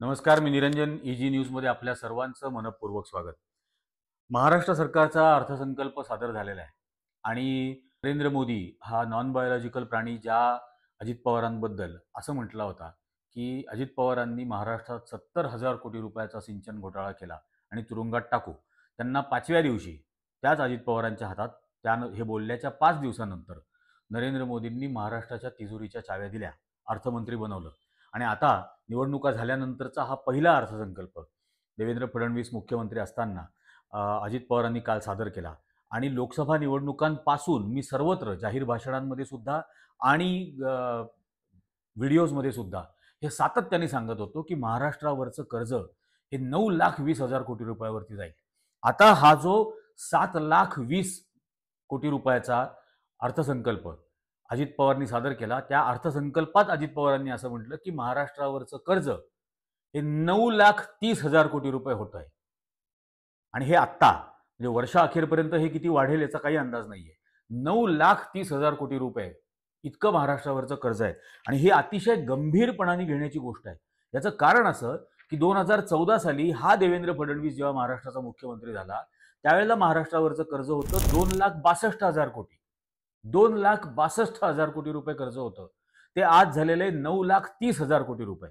नमस्कार, मी निरंजन. ईजी न्यूजमध्ये आपल्या सर्वांचं मनपूर्वक स्वागत. महाराष्ट्र सरकारचा अर्थसंकल्प सादर झालेला आहे आणि नरेंद्र मोदी हा नॉन बायोलॉजिकल प्राणी ज्या अजित पवारांबद्दल असं म्हटला होता की अजित पवारांनी महाराष्ट्रात 70,000 कोटी रुपयाचा सिंचन घोटाळा केला आणि तुरुंगात टाकू, त्यांना 5व्या दिवशी त्याच अजित पवारांच्या हातात हे बोलल्याच्या 5 दिवसानंतर नरेंद्र मोदींनी महाराष्ट्राच्या तिजोरीच्या चाव्या दिल्या, अर्थमंत्री बनवलं आणि आता निवडणुका झाल्यानंतरचा हा पहिला अर्थसंकल्प देवेंद्र फडणवीस मुख्यमंत्री असताना अजित पवारांनी काल सादर केला. आणि लोकसभा निवडणुकांपासून मी सर्वत्र जाहीर भाषणांमध्ये सुद्धा आणि व्हिडिओजमध्ये सुद्धा हे सातत्याने सांगत होतो की महाराष्ट्रावरचं कर्ज हे 9,20,000 कोटी रुपयावरती जाईल. आता हा जो 7,20,000 कोटी रुपयाचा अर्थसंकल्प अजित पवारांनी सादर केला, त्या अर्थसंकल्पात अजित पवारांनी असं म्हटलं की महाराष्ट्रावरचं कर्ज हे 9,30,000 कोटी रुपये होत आहे. आणि हे आत्ता म्हणजे वर्षाअखेरपर्यंत हे किती वाढेल याचा काही अंदाज नाहीये. 9,30,000 कोटी रुपये इतकं महाराष्ट्रावरचं कर्ज आहे आणि हे अतिशय गंभीरपणाने घेण्याची गोष्ट आहे. याचं कारण असं की 2014 साली हा देवेंद्र फडणवीस जेव्हा महाराष्ट्राचा मुख्यमंत्री झाला त्यावेळेला महाराष्ट्रावरचं कर्ज होतं 2,62,000 कोटी. 2,62,000 कोटी रुपये कर्ज होतं. ते आज झालेले 9,30,000 कोटी रुपये,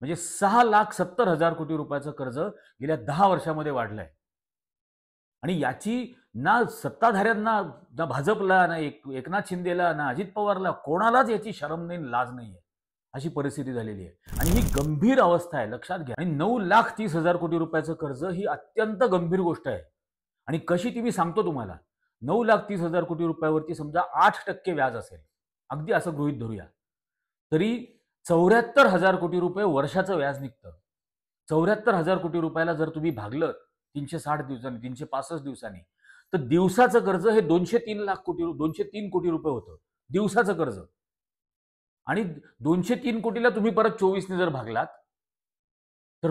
म्हणजे 6,70,000 कोटी रुपयाचं कर्ज गेल्या 10 वर्षामध्ये वाढलंय. आणि याची ना सत्ताधाऱ्यांना, ना भाजपला, ना एकनाथ शिंदेला, ना अजित पवारला, कोणालाच याची शरम नाही, लाज नाहीये, अशी परिस्थिती झालेली आहे. आणि ही गंभीर अवस्था आहे, लक्षात घ्या. आणि 9,30,000 कोटी रुपयाचं कर्ज ही अत्यंत गंभीर गोष्ट आहे. आणि कशी ती मी सांगतो तुम्हाला. 9,30,000 कोटी रुपयावरती समजा 8% व्याज असेल, अगदी असं गृहीत धरूया, तरी 74,000 कोटी रुपये वर्षाचं व्याज निघतं. 74,000 कोटी रुपयाला जर तुम्ही भागलं 360 दिवसांनी, 365 दिवसांनी, तर दिवसाचं कर्ज हे 203 कोटी रुपये होतं, दिवसाचं कर्ज. आणि 203 कोटीला तुम्ही परत 24ने जर भागलात, तर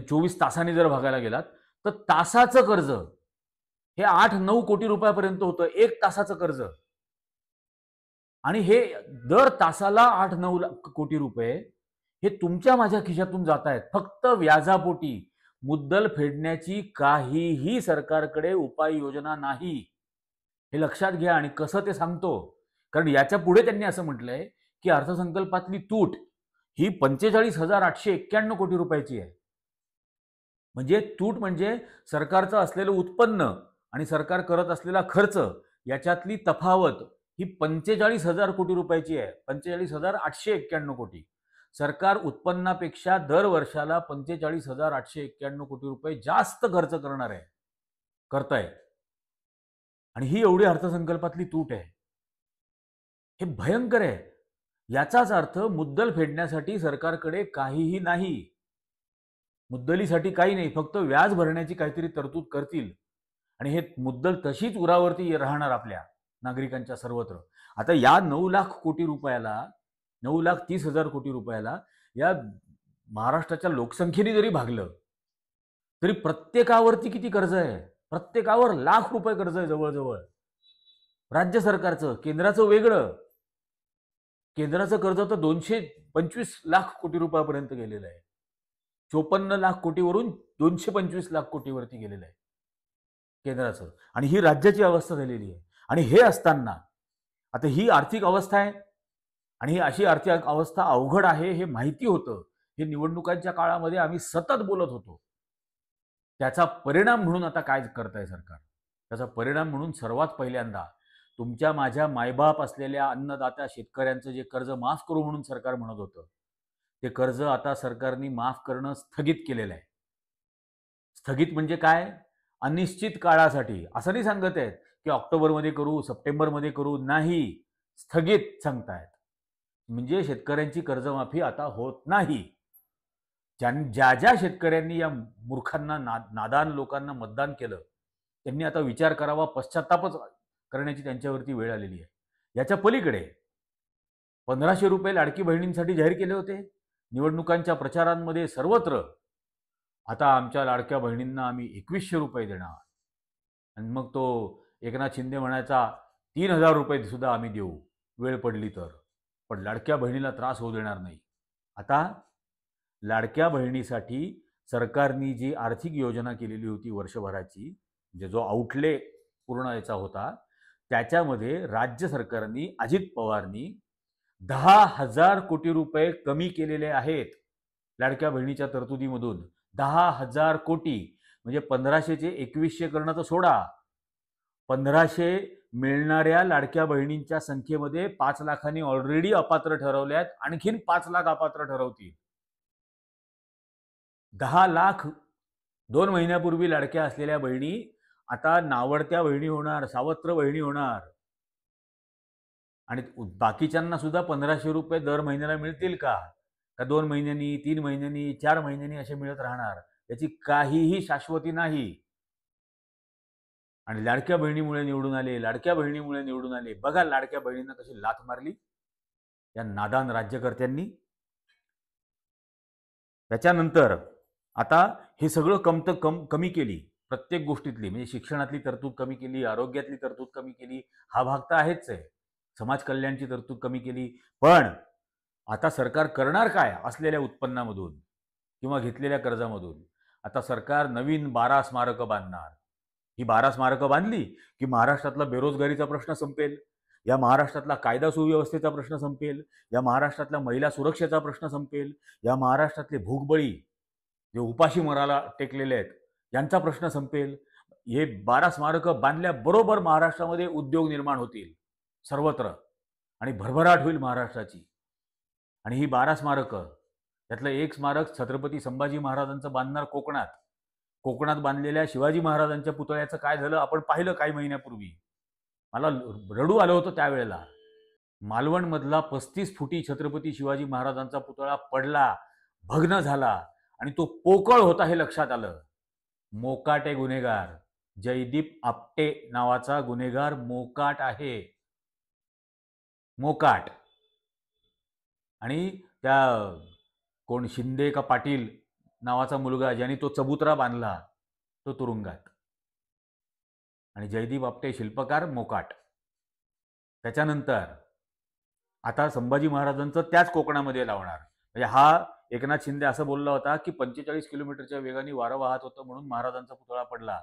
24 तासांनी जर भागायला गेलात, तर तासाचं कर्ज हे 8-9 कोटी रुपयापर्यंत होतं, 1 तासाचं कर्ज. आणि हे दर तासाला 8-9 कोटी रुपये हे तुमच्या माझ्या खिशातून जात आहेत, फक्त व्याजापोटी. मुद्दल फेडण्याची काहीही सरकारकडे उपाययोजना नाही, हे लक्षात घ्या. आणि कसं ते सांगतो, कारण याच्या पुढे त्यांनी असं म्हटलंय की अर्थसंकल्पातली तूट ही 45,891 कोटी रुपयाची आहे. म्हणजे तूट म्हणजे सरकारचं असलेलं उत्पन्न आणि सरकार करत असलेला खर्च याच्यातली तफावत ही 45,000 कोटी रुपयाची आहे. 45,891 कोटी. सरकार उत्पन्नापेक्षा दर वर्षाला 45,891 कोटी रुपये जास्त खर्च करताय. आणि ही एवढी अर्थसंकल्पातली तूट आहे. हे भयंकर आहे. याचाच अर्थ मुद्दल फेडण्यासाठी सरकारकडे काहीही नाही, मुद्दलीसाठी काही नाही, फक्त व्याज भरण्याची काहीतरी तरतूद करतील. आणि हे मुद्दल तशीच उरावरती राहणार आपल्या नागरिकांच्या सर्वत्र. आता या 9,00,000 कोटी रुपयाला, 9,30,000 कोटी रुपयाला या महाराष्ट्राच्या लोकसंख्येने जरी भागलं तरी प्रत्येकावरती किती कर्ज आहे? प्रत्येकावर लाख रुपये कर्ज आहे जवळजवळ. राज्य सरकारचं, केंद्राचं वेगळं. केंद्राचं कर्ज तर 225 लाख कोटी रुपयापर्यंत गेलेलं आहे. 54 लाख कोटीवरून 225 लाख कोटीवरती गेलेलं आहे केंद्राचं. आणि ही राज्याची अवस्था झालेली आहे. आणि हे असताना आता ही आर्थिक अवस्था आहे आणि ही अशी आर्थिक अवस्था अवघड आहे हे माहिती होतं. हे निवडणुकांच्या काळामध्ये आम्ही सतत बोलत होतो. त्याचा परिणाम म्हणून आता काय करताय सरकार? त्याचा परिणाम म्हणून सर्वात पहिल्यांदा तुमच्या माझ्या मायबाप असलेल्या अन्नदात्या शेतकऱ्यांचं जे कर्ज माफ करू म्हणून सरकार म्हणत होतं, ते कर्ज आता सरकारने माफ करणं स्थगित केलेलं आहे. स्थगित म्हणजे काय? अनिश्चित काळासाठी. असं नाही सांगत आहेत की ऑक्टोबरमध्ये करू, सप्टेंबरमध्ये करू, नाही, स्थगित सांगतायत. म्हणजे शेतकऱ्यांची कर्जमाफी आता होत नाही. ज्या ज्या शेतकऱ्यांनी या मूर्खांना, नादान लोकांना मतदान केलं, त्यांनी आता विचार करावा, पश्चातापच करण्याची त्यांच्यावरती वेळ आलेली आहे. याच्या पलीकडे 1,500 रुपये लाडकी बहिणींसाठी जाहीर केले होते निवडणुकांच्या प्रचारांमध्ये सर्वत्र. आता आमच्या लाडक्या बहिणींना आम्ही 2,100 रुपये देणार. आणि मग तो एकनाथ शिंदे म्हणायचा 3,000 रुपये सुद्धा आम्ही देऊ वेळ पडली तर, पण लाडक्या बहिणीला त्रास होऊ देणार नाही. आता लाडक्या बहिणीसाठी सरकारने जी आर्थिक योजना केलेली होती वर्षभराची, म्हणजे जो आउटले पूर्ण याचा होता, त्याच्यामध्ये राज्य सरकारने, अजित पवारनी 10,000 कोटी रुपये कमी केलेले आहेत लाडक्या बहिणीच्या तरतुदीमधून. 10,000 कोटी म्हणजे 1500चे 2100 करणं तर सोडा, 1500 मिळणाऱ्या लाडक्या बहिणींच्या संख्येमध्ये 5 लाखांनी ऑलरेडी अपात्र ठरवल्यात, आणखीन 5 लाख अपात्र ठरवतील. 10 लाख 2 महिन्यापूर्वी लाडक्या असलेल्या बहिणी आता नावडत्या बहिणी होणार, सावत्र बहिणी होणार. आणि बाकीच्यांना सुद्धा 1500 रुपये दर महिन्याला मिळतील का? का 2 महिन्यांनी, 3 महिन्यांनी, 4 महिन्यांनी असे मिळत राहणार? याची काहीही शाश्वती नाही. आणि लाडक्या बहिणीमुळे निवडून आले, लाडक्या बहिणीमुळे निवडून आले. बघा लाडक्या बहिणींना कशी लाथ मारली या नादान राज्यकर्त्यांनी. त्याच्यानंतर आता हे सगळं कमी केली प्रत्येक गोष्टीतली, म्हणजे शिक्षणातली तरतूद कमी केली, आरोग्यातली तरतूद कमी केली, हा भाग तर आहेच आहे. समाज कल्याणची तरतूद कमी केली. पण आता सरकार करणार काय असलेल्या उत्पन्नामधून किंवा घेतलेल्या कर्जामधून? आता सरकार नवीन 12 स्मारकं बांधणार. ही 12 स्मारकं बांधली की महाराष्ट्रातला बेरोजगारीचा प्रश्न संपेल, या महाराष्ट्रातला कायदा सुव्यवस्थेचा प्रश्न संपेल, या महाराष्ट्रातल्या महिला सुरक्षेचा प्रश्न संपेल, या महाराष्ट्रातले भूकबळी जे उपाशी मराला टेकलेले आहेत यांचा प्रश्न संपेल. हे 12 स्मारकं बांधल्याबरोबर महाराष्ट्रामध्ये उद्योग निर्माण होतील सर्वत्र आणि भरभराट होईल महाराष्ट्राची. आणि ही 12 स्मारकं, त्यातलं एक स्मारक छत्रपती संभाजी महाराजांचं बांधणार कोकणात. कोकणात बांधलेल्या शिवाजी महाराजांच्या पुतळ्याचं काय झालं आपण पाहिलं काही महिन्यापूर्वी. मला रडू आलं होतं त्यावेळेला. मालवणमधला 35 फुटी छत्रपती शिवाजी महाराजांचा पुतळा पडला, भग्न झाला आणि तो पोकळ होता हे लक्षात आलं. मोकाटे गुन्हेगार, जयदीप आपटे नावाचा गुन्हेगार मोकाट आहे, मोकाट. आणि त्या कोण शिंदे का पाटील नावाचा मुलगा ज्यांनी तो चबुतरा बांधला तो तुरुंगात. आणि जयदीप आपटे शिल्पकार मोकाट. त्याच्यानंतर आता संभाजी महाराजांचं त्याच कोकणामध्ये लावणार. म्हणजे हा एकनाथ शिंदे असं बोलला होता की 45 किलोमीटरच्या वेगाने वारं वाहत होतं म्हणून महाराजांचा पुतळा पडला.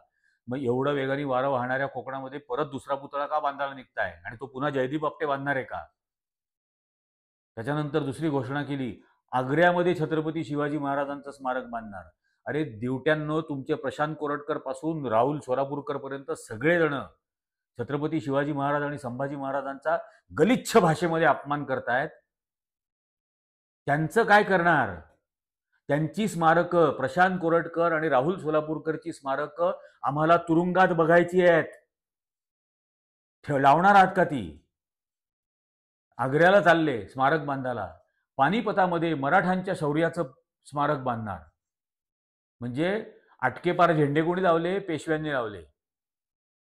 मग एवढं वेगाने वारं वाहणाऱ्या कोकणामध्ये परत दुसरा पुतळा का बांधायला निघताय आणि तो पुन्हा जयदीप आपटे बांधणार आहे का? त्याच्यानंतर दुसरी घोषणा केली, आग्र्यामध्ये छत्रपती शिवाजी महाराजांचं स्मारक बांधणार. अरे दिवट्यांनो, तुमचे प्रशांत कोरटकर पासून राहुल सोलापूरकर पर्यंत सगळेजण छत्रपती शिवाजी महाराज आणि संभाजी महाराजांचा गलिच्छ भाषेमध्ये अपमान करतायत. त्यांचं काय करणार? त्यांची स्मारकं, प्रशांत कोरटकर आणि राहुल सोलापूरकरची स्मारकं आम्हाला तुरुंगात बघायची आहेत. लावणार आहात का ती? आग्र्याला चालले स्मारक बांधायला, पानिपतामध्ये मराठ्यांच्या शौर्याचं स्मारक बांधणार. म्हणजे अटकेपार झेंडे कोणी लावले? पेशव्यांनी लावले.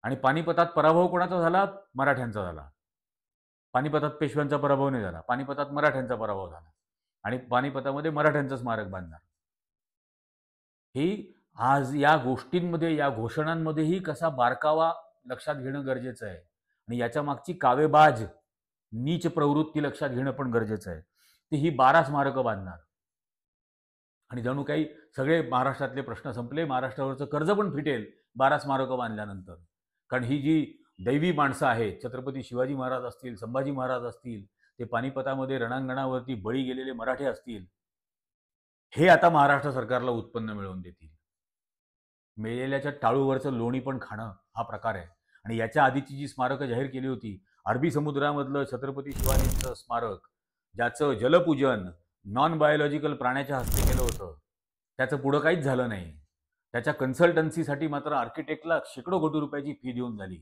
आणि पानिपतात पराभव कोणाचा झाला? मराठ्यांचा झाला. पानिपतात पेशव्यांचा पराभव नाही झाला, पानिपतात मराठ्यांचा पराभव झाला. आणि पानिपतामध्ये मराठ्यांचं स्मारक बांधणार. ही आज या गोष्टींमध्ये, या घोषणांमध्येही कसा बारकावा लक्षात घेणं गरजेचं आहे. आणि याच्या मागची कावेबाज नीच प्रवृत्ती लक्षात घेणं पण गरजेचं आहे. ती ही 12 स्मारकं बांधणार. आणि जणू काही सगळे महाराष्ट्रातले प्रश्न संपले, महाराष्ट्रावरचं कर्ज पण फिटेल 12 स्मारकं बांधल्यानंतर. कारण ही जी दैवी माणसं आहेत, छत्रपती शिवाजी महाराज असतील, संभाजी महाराज असतील, ते पानिपतामध्ये रणांगणावरती बळी गेलेले मराठे असतील, हे आता महाराष्ट्र सरकारला उत्पन्न मिळवून देतील. मेलेल्याच्या टाळूवरचं लोणी पण खाणं हा प्रकार आहे. आणि याच्या आधीची जी स्मारकं जाहीर केली होती, अरबी समुद्रामधलं छत्रपती शिवाजींचं स्मारक, ज्याचं जलपूजन नॉन बायोलॉजिकल प्राण्याच्या हस्ते केलं होतं, त्याचं पुढं काहीच झालं नाही. त्याच्या कन्सल्टन्सीसाठी मात्र आर्किटेक्टला शेकडो कोटी रुपयाची फी देऊन झाली.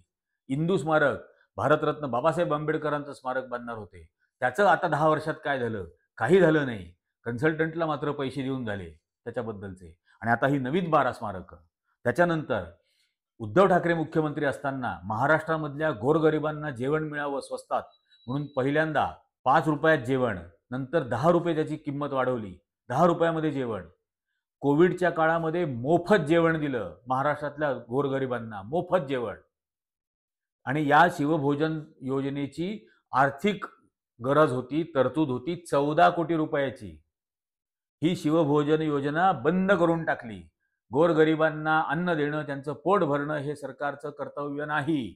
इंदू स्मारक, भारतरत्न बाबासाहेब आंबेडकरांचं स्मारक बांधणार होते, त्याचं आता 10 वर्षात काय झालं? काही झालं नाही. कन्सल्टंटला मात्र पैसे देऊन झाले त्याच्याबद्दलचे. आणि आता ही नवीन 12 स्मारकं. त्याच्यानंतर उद्धव ठाकरे मुख्यमंत्री असताना महाराष्ट्रामधल्या गोरगरिबांना जेवण मिळावं स्वस्तात म्हणून पहिल्यांदा 5 रुपयात जेवण, नंतर 10 रुपये त्याची किंमत वाढवली, 10 रुपयामध्ये जेवण. कोविडच्या काळामध्ये मोफत जेवण दिलं महाराष्ट्रातल्या गोरगरिबांना, मोफत जेवण. आणि या शिवभोजन योजनेची आर्थिक गरज होती, तरतूद होती 14 कोटी रुपयाची. ही शिवभोजन योजना बंद करून टाकली. गोरगरिबांना अन्न देणं, त्यांचं पोट भरणं हे सरकारचं कर्तव्य नाही.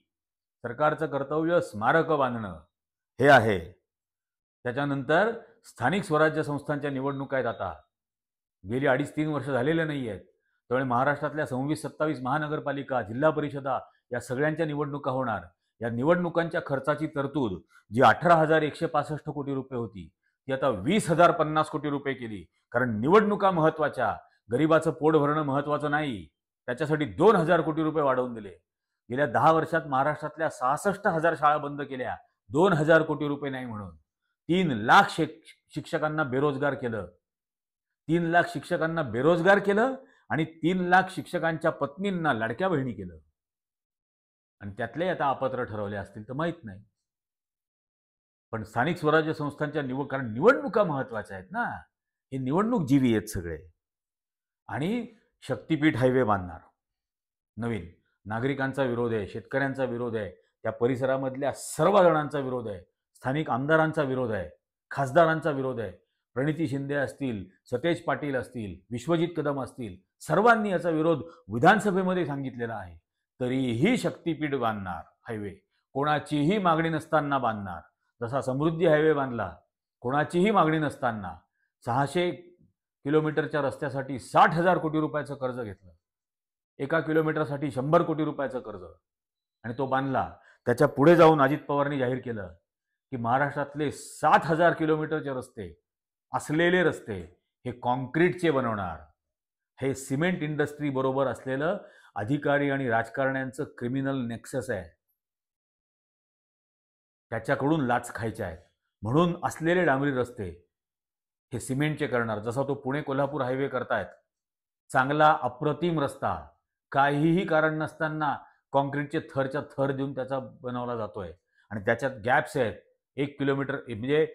सरकारचं कर्तव्य स्मारकं बांधणं हे आहे. त्याच्यानंतर स्थानिक स्वराज्य संस्थांच्या निवडणुका आहेत आता. गेली 2.5-3 वर्ष झालेले नाही आहेत. त्यामुळे महाराष्ट्रातल्या 26-27 महानगरपालिका, जिल्हा परिषदा या सगळ्यांच्या निवडणुका होणार. या निवडणुकांच्या खर्चाची तरतूद जी 18,165 कोटी रुपये होती ती आता 20,050 कोटी रुपये केली. कारण निवडणुका महत्वाच्या, गरिबाचं पोट भरणं महत्वाचं नाही. त्याच्यासाठी 2,000 कोटी रुपये वाढवून दिले. गेल्या 10 वर्षात महाराष्ट्रातल्या 66,000 शाळा बंद केल्या, 2,000 कोटी रुपये नाही म्हणून. 3 लाख शिक्षकांना बेरोजगार केलं. 3 लाख शिक्षकांना बेरोजगार केलं आणि 3 लाख शिक्षकांच्या पत्नींना लाडक्या बहिणी केलं. आणि त्यातले आता अपात्र ठरवले असतील तर माहीत नाही. पण स्थानिक स्वराज्य संस्थांच्या कारण निवडणुका महत्वाच्या आहेत ना. हे निवडणूक जीवी आहेत सगळे. आणि शक्तीपीठ हायवे बांधणार नवीन. नागरिकांचा विरोध आहे, शेतकऱ्यांचा विरोध आहे, त्या परिसरामधल्या सर्व जणांचा विरोध आहे, स्थानिक आमदारांचा विरोध आहे, खासदारांचा विरोध आहे. प्रणिती शिंदे असतील, सतेज पाटील असतील, विश्वजित कदम असतील, सर्वांनी याचा विरोध विधानसभेमध्ये सांगितलेला आहे. तरीही शक्तीपीठ बांधणार हायवे, कोणाचीही मागणी नसताना बांधणार. जसा समृद्धी हायवे बांधला कोणाचीही मागणी नसताना. 600 किलोमीटरच्या रस्त्यासाठी 60,000 कोटी रुपयाचं कर्ज घेतलं. 1 किलोमीटरसाठी 100 कोटी रुपयाचं कर्ज, आणि तो बांधला. त्याच्या पुढे जाऊन अजित पवारांनी जाहीर केलं की महाराष्ट्रातले 7,000 किलोमीटरचे रस्ते असलेले रस्ते हे कॉन्क्रीटचे बनवणार. हे सिमेंट इंडस्ट्री बरोबर असलेलं अधिकारी आणि राजकारण्यांचं क्रिमिनल नेक्सस आहे. त्याच्याकडून लाच खायच्या आहेत म्हणून असलेले डांबरी रस्ते हे सिमेंटचे करणार. जसा तो पुणे कोल्हापूर हायवे करतायत, चांगला अप्रतिम रस्ता, काहीही कारण नसताना कॉन्क्रीटचे थरच्या थर देऊन त्याचा बनवला जातोय. आणि त्याच्यात गॅप्स आहेत. 1 किलोमीटर म्हणजे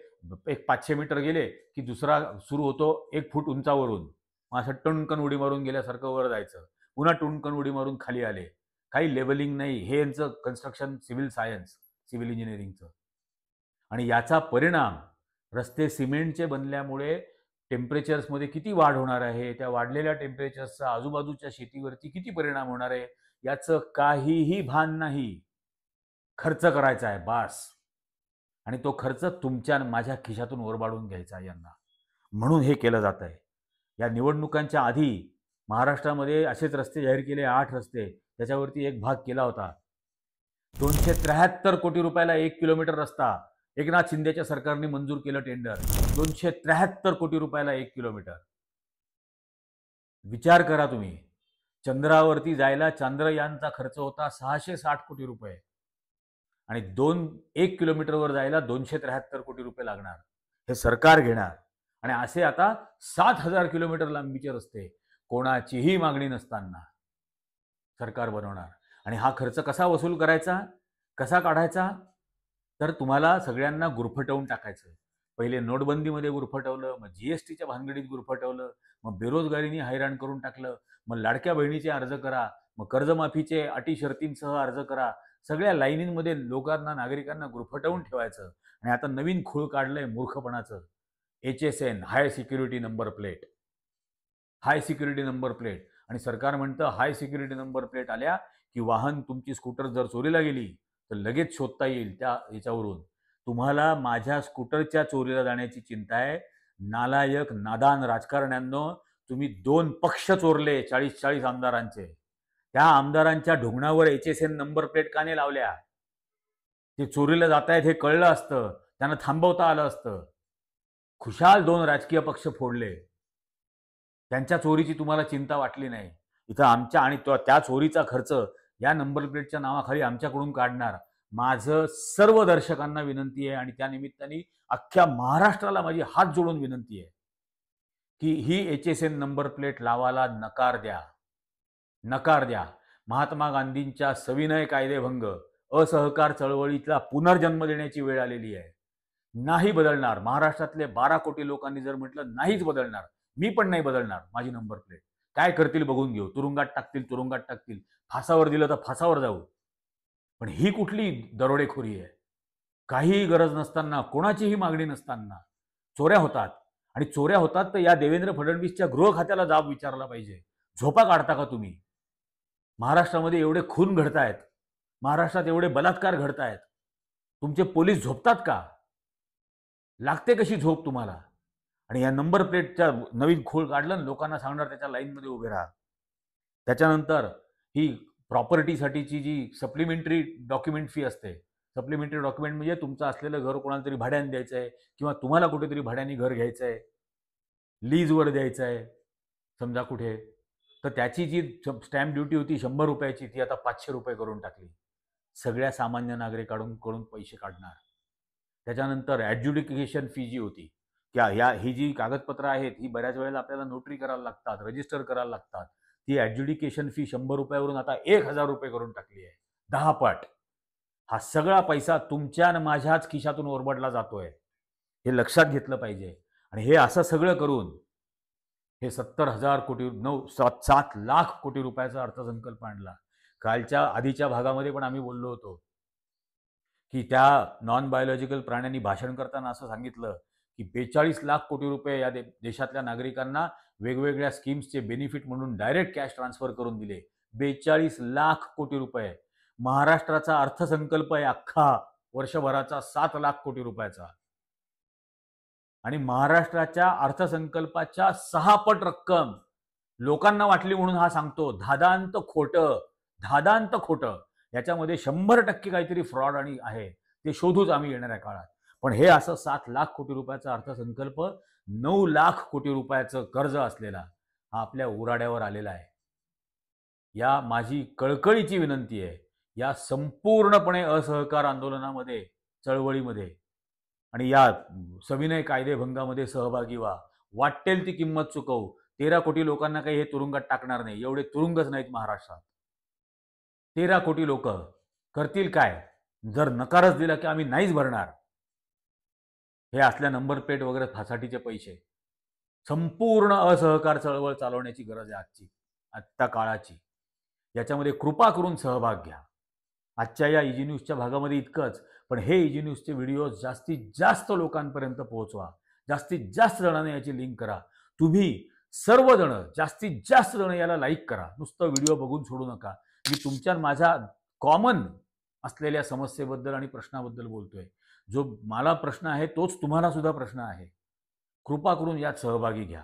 एक 500 मीटर गेले की दुसरा सुरू होतो 1 फूट उंचावरून. असं टणकन उडी मारून गेल्यासारखं वर जायचं, पुन्हा टुणकन उडी मारून खाली आले. काही लेबलिंग नाही. हे यांचं कन्स्ट्रक्शन सिव्हिल सायन्स, सिव्हिल इंजिनिअरिंगचं. आणि याचा परिणाम रस्ते सिमेंटचे बनल्यामुळे टेम्परेचर्समध्ये किती वाढ होणार आहे, त्या वाढलेल्या टेम्परेचर्सचा आजूबाजूच्या शेतीवरती किती परिणाम होणार आहे याचं काहीही भान नाही. खर्च करायचा आहे बास, आणि तो खर्च तुमच्या माझ्या खिशातून ओरबाडून घ्यायचा यांना, म्हणून हे केलं जात आहे. या निवडणुकांच्या आधी महाराष्ट्रामध्ये असेच रस्ते जाहीर केले, 8 रस्ते. त्याच्यावरती एक भाग केला होता. 273 कोटी रुपयाला 1 किलोमीटर रस्ता एकनाथ शिंदेच्या सरकारने मंजूर केलं टेंडर. 273 कोटी रुपयाला 1 किलोमीटर. विचार करा तुम्ही. चंद्रावरती जायला चांद्रयानचा खर्च होता 660 कोटी रुपये, आणि 1 किलोमीटरवर जायला 273 कोटी रुपये लागणार. हे सरकार घेणार. आणि असे आता 7,000 किलोमीटर लांबीचे रस्ते कोणाचीही मागणी नसताना सरकार बनवणार. आणि हा खर्च कसा वसूल करायचा, कसा काढायचा, तर तुम्हाला सगळ्यांना गुरफटवून टाकायचं. पहिले नोटबंदीमध्ये गुरफटवलं, मग जीएसटीच्या भानगडीत गुरफटवलं, मग बेरोजगारीने हैराण करून टाकलं, मग लाडक्या बहिणीचे अर्ज करा, मग कर्जमाफीचे अटी शर्तींसह अर्ज करा. सगळ्या लाईनींमध्ये लोकांना, नागरिकांना गुरफटवून ठेवायचं. आणि आता नवीन खूळ काढलंय मूर्खपणाचं, HSN, हाय सिक्युरिटी नंबर प्लेट. हाय सिक्युरिटी नंबर प्लेट. आणि सरकार म्हणतं हाय सिक्युरिटी नंबर प्लेट आल्या की वाहन, तुमची स्कूटर जर चोरीला गेली तर लगेच शोधता येईल त्या याच्यावरून. तुम्हाला माझ्या स्कूटरच्या चोरीला जाण्याची चिंता आहे. नालायक नादान राजकारण्यांनो, तुम्ही 2 पक्ष चोरले 40-40 आमदारांचे. त्या आमदारांच्या ढोंगणावर HSN नंबर प्लेट का नाही लावल्या? ते चोरीला जात आहेत हे कळलं असतं, त्यांना थांबवता आलं असतं. खुशाल 2 राजकीय पक्ष फोडले. त्यांच्या चोरीची तुम्हाला चिंता वाटली नाही. इथं आमच्या आणि त्या चोरीचा खर्च या नंबर प्लेटच्या नावाखाली आमच्याकडून काढणार. माझं सर्व दर्शकांना विनंती आहे आणि त्या निमित्ताने अख्ख्या महाराष्ट्राला माझी हात जोडून विनंती आहे की ही HSN नंबर प्लेट लावायला नकार द्या. नकार द्या. महात्मा गांधींच्या सविनय कायदेभंग, असहकार चळवळीतला पुनर्जन्म देण्याची वेळ आलेली आहे. नाही बदलणार. महाराष्ट्रातले 12 कोटी लोकांनी जर म्हटलं नाहीच बदलणार, मी पण नाही बदलणार माझी नंबर प्लेट, काय करतील बघून घेऊ. तुरुंगात टाकतील, तुरुंगात टाकतील. फासावर दिलं तर फासावर जाऊ. पण ही कुठली दरोडेखोरी आहे? काहीही गरज नसताना, कोणाचीही मागणी नसताना चोऱ्या होतात. आणि चोऱ्या होतात तर या देवेंद्र फडणवीसच्या गृह खात्याला जाब विचारला पाहिजे. झोपा काढता का तुम्ही? महाराष्ट्रामध्ये एवढे खून घडतायत, महाराष्ट्रात एवढे बलात्कार घडतायत, तुमचे पोलीस झोपतात का? लागते कशी झोप तुम्हाला? आणि या नंबर प्लेटच्या नवीन खोळ काढलं, लोकांना सांगणार त्याच्या लाईनमध्ये उभे राहा. त्याच्यानंतर ही प्रॉपर्टीसाठीची जी सप्लिमेंटरी डॉक्युमेंट फी असते, सप्लिमेंटरी डॉक्युमेंट म्हणजे तुमचं असलेलं घर कोणाला तरी भाड्याने द्यायचं आहे किंवा तुम्हाला कुठेतरी भाड्याने घर घ्यायचं आहे, लीजवर द्यायचं आहे समजा कुठे, तर त्याची जी स्टॅम्प ड्युटी होती 100 रुपयाची ती आता 500 रुपये करून टाकली. सगळ्या सामान्य नागरिकांकडून पैसे काढणार. त्याच्यानंतर ॲड्ज्युडिकेशन फी जी होती, ही जी कागदपत्रं आहेत ही बऱ्याच वेळेला आपल्याला नोटरी करायला लागतात, रजिस्टर करायला लागतात. ती ॲड्ज्युडिकेशन फी 100 रुपयावरून आता 1000 रुपये करून टाकली आहे, 10 पट. हा सगळा पैसा तुमच्या आणि माझ्याच खिशातून ओरबडला जातोय, हे लक्षात घेतलं पाहिजे. आणि हे असं सगळं करून हे 70,000 कोटी 7 लाख कोटी रुपयाचा अर्थसंकल्प आणला. कालच्या आधीच्या भागामध्ये पण आम्ही बोललो होतो की त्या नॉन बायोलॉजिकल प्राण्यांनी भाषण करताना असं सांगितलं की 42 लाख कोटी रुपये या देशातल्या नागरिकांना वेगवेगळ्या स्कीम्सचे बेनिफिट म्हणून डायरेक्ट कॅश ट्रान्सफर करून दिले. 42 लाख कोटी रुपये. महाराष्ट्राचा अर्थसंकल्प आहे अख्खा वर्षभराचा 7 लाख कोटी रुपयाचा. आणि महाराष्ट्राच्या अर्थसंकल्पाच्या 6 पट रक्कम लोकांना वाटली म्हणून हा सांगतो. धादांत खोटं, धादांत खोटं. याच्यामध्ये 100% काहीतरी फ्रॉड आणि आहे, ते शोधूच आम्ही येणाऱ्या काळात. पण हे असं 7 लाख कोटी रुपयाचा अर्थसंकल्प, 9 लाख कोटी रुपयाचं कर्ज असलेला हा आपल्या उराड्यावर आलेला आहे. या माझी कळकळीची विनंती आहे, या संपूर्णपणे असहकार आंदोलनामध्ये, चळवळीमध्ये आणि या सविनय कायदेभंगामध्ये सहभागी व्हा. वाटेल ती किंमत चुकवू. 13 कोटी लोकांना काही हे तुरुंगात टाकणार नाही. एवढे तुरुंगच नाहीत महाराष्ट्रात. 13 कोटी लोक करतील काय? जर नकारच दिला की आम्ही नाहीच भरणार, हे असल्या नंबर प्लेट वगैरे फासाठीचे पैसे. संपूर्ण असहकार चळवळ चालवण्याची गरज आहे आत्ता काळाची. याच्यामध्ये कृपा करून सहभाग घ्या. आजच्या या इजी न्यूजच्या भागामध्ये इतकंच. पण हे इजी न्यूजचे व्हिडिओ जास्तीत जास्त लोकांपर्यंत पोहोचवा. जास्तीत जास्त जणांना याची लिंक करा. तुम्ही सर्वजण जास्तीत जास्त जण याला लाईक करा. नुसतं व्हिडिओ बघून सोडू नका. मी तुमच्या माझ्या कॉमन असलेल्या समस्येबद्दल आणि प्रश्नाबद्दल बोलतोय. जो मला प्रश्न आहे तोच तुम्हाला सुद्धा प्रश्न आहे. कृपा करून यात सहभागी घ्या.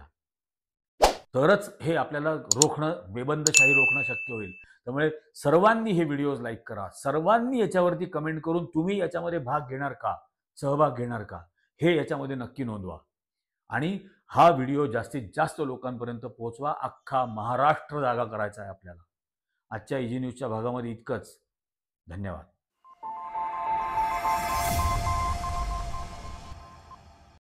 तरच हे आपल्याला रोखणं, बेबंदशाही रोखणं शक्य होईल. त्यामुळे सर्वांनी हे व्हिडिओज लाईक करा. सर्वांनी याच्यावरती कमेंट करून तुम्ही याच्यामध्ये भाग घेणार का, सहभाग घेणार का, हे याच्यामध्ये नक्की नोंदवा. आणि हा व्हिडिओ जास्तीत जास्त लोकांपर्यंत पोहोचवा. अख्खा महाराष्ट्र जागा करायचा आहे आपल्याला. आजच्या इजी न्यूजच्या भागामध्ये इतकंच. धन्यवाद.